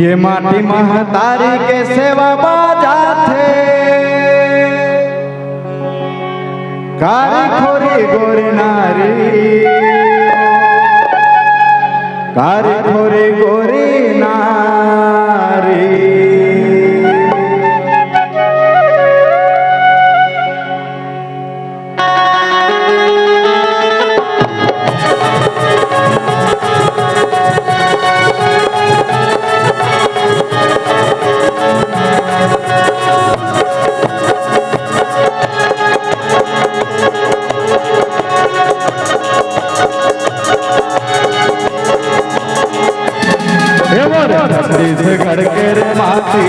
ये माटी महतारी के सेवा बाजा थे कारी खोरी गोरी नारी कारी खोरी गोरी नारी छत्तीसगढ़ के रे माटी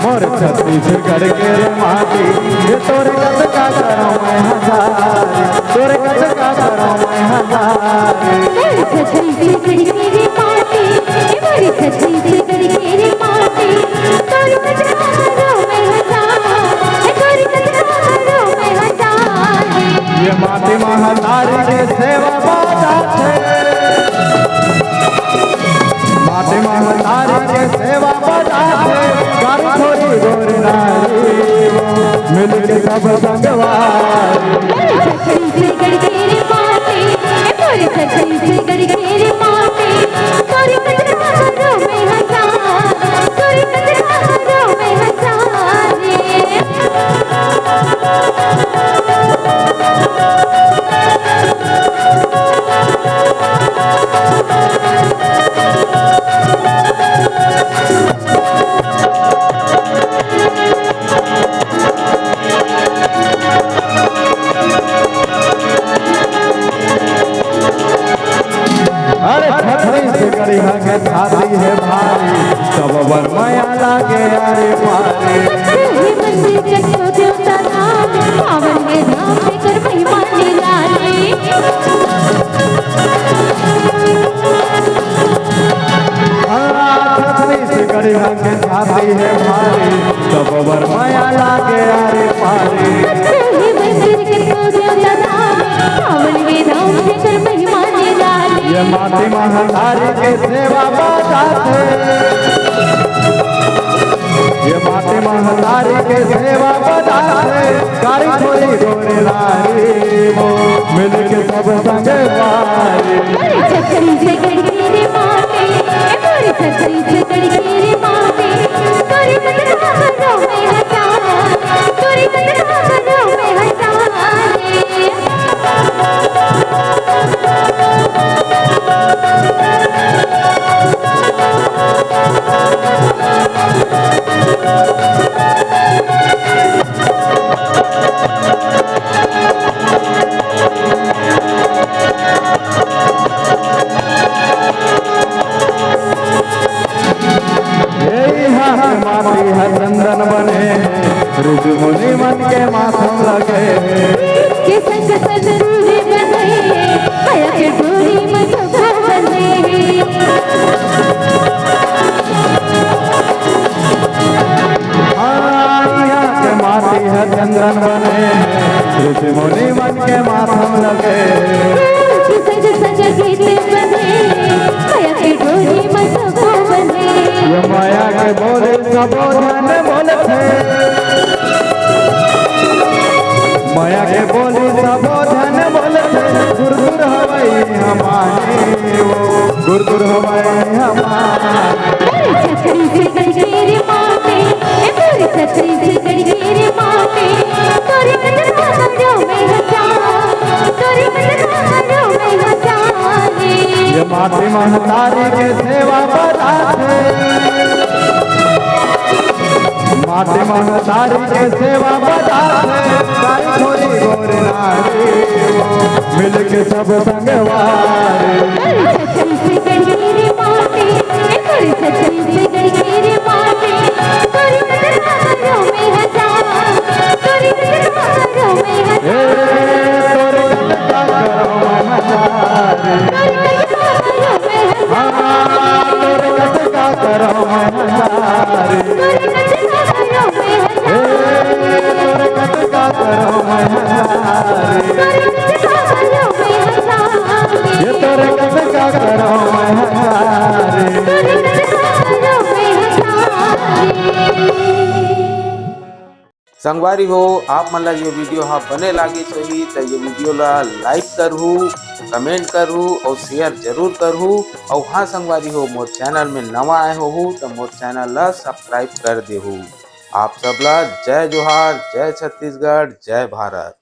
मोर छत्तीसगढ़ के रे माटी ये तोरे कस का करो मैं हजारी तोरे कस का करो मैं हजारी छत्तीसगढ़ के रे माटी मोर छत्तीसगढ़ के रे माटी तोरे कस का करो मैं हजारी तोरे कस का करो मैं हजारी ये माटी महतारी के सेवा बाजा थे माटी महतारी के सेवा बजा थे कारी खोरी गोरी नारी मिल के सब संगवारी छत्तीसगढ़ के रे माटी मोर छत्तीसगढ़ के रे माटी तोरे कस का करो मैं हजारी तोरे कस का करो मैं हजारी के छाती है भारी सब बर माया लागे अरे मारे मंदिर जगो देवता नाम पावन है नाम लेकर महिमा निराले छतरी से के छाती है भारी सब बर माया लागे अरे मारे मंदिर जगो देवता नाम पावन है नाम लेकर महिमा निराले ये माटी महतारी के सेवा बाजा थे ये माटी महतारी के सेवा बजा थे कारी खोरी गोरी नारी मिल के सब संग वारी छत्तीसगढ़ के रे माटी मोर छत्तीसगढ़ के रे माटी तोरे कस का करो मैं हजारी तोरे कस का करो मैं हजारी माटी है चंदन बने ऋतु मुनि मन के माथम लगे के संग सजरूरे बने माया के डोरी में सब बने के माटी है चंदन बने ऋतु मुनि मन के माथम लगे के संग सज गीत बने माया के डोरी में सब बने ये माया के बोले सबोधन बोलते माया के बोले सबोधन बोलते गुरगुर हवाई हमारे वो गुरगुर हवाई हमारे छत्तीसगढ़ के रे माटी मोर छत्तीसगढ़ के रे माटी तोरे कस का करो मैं हजारी तोरे कस का करो मैं हजारी ये माटी महतारी के सेवा बजा थे माटी महतारी के सेवा बजा से गाई थोड़ी गोर नारी मिल के सब संगवारी छतरी से गड़के रे माटी तोरी छतरी से गड़के रे माटी तोरी कदरों में हजार तोरी कदरों में हजार तोरे कद का करो महतारी तोरे कद का करो महतारी तोरे कद का करो महतारी ये तोरे कद का करो महतारी संगवारी हो आप मन ला ये वीडियो हाँ बने लागे सही तो ये वीडियो ला लाइक करहू, कमेंट करहू और शेयर जरूर करहू। और हाँ संगवारी हो मोर चैनल में नवा आए हो तो मोर चैनल ला सब्सक्राइब कर देहू। आप सब ला जय जोहार, जय छत्तीसगढ़, जय भारत।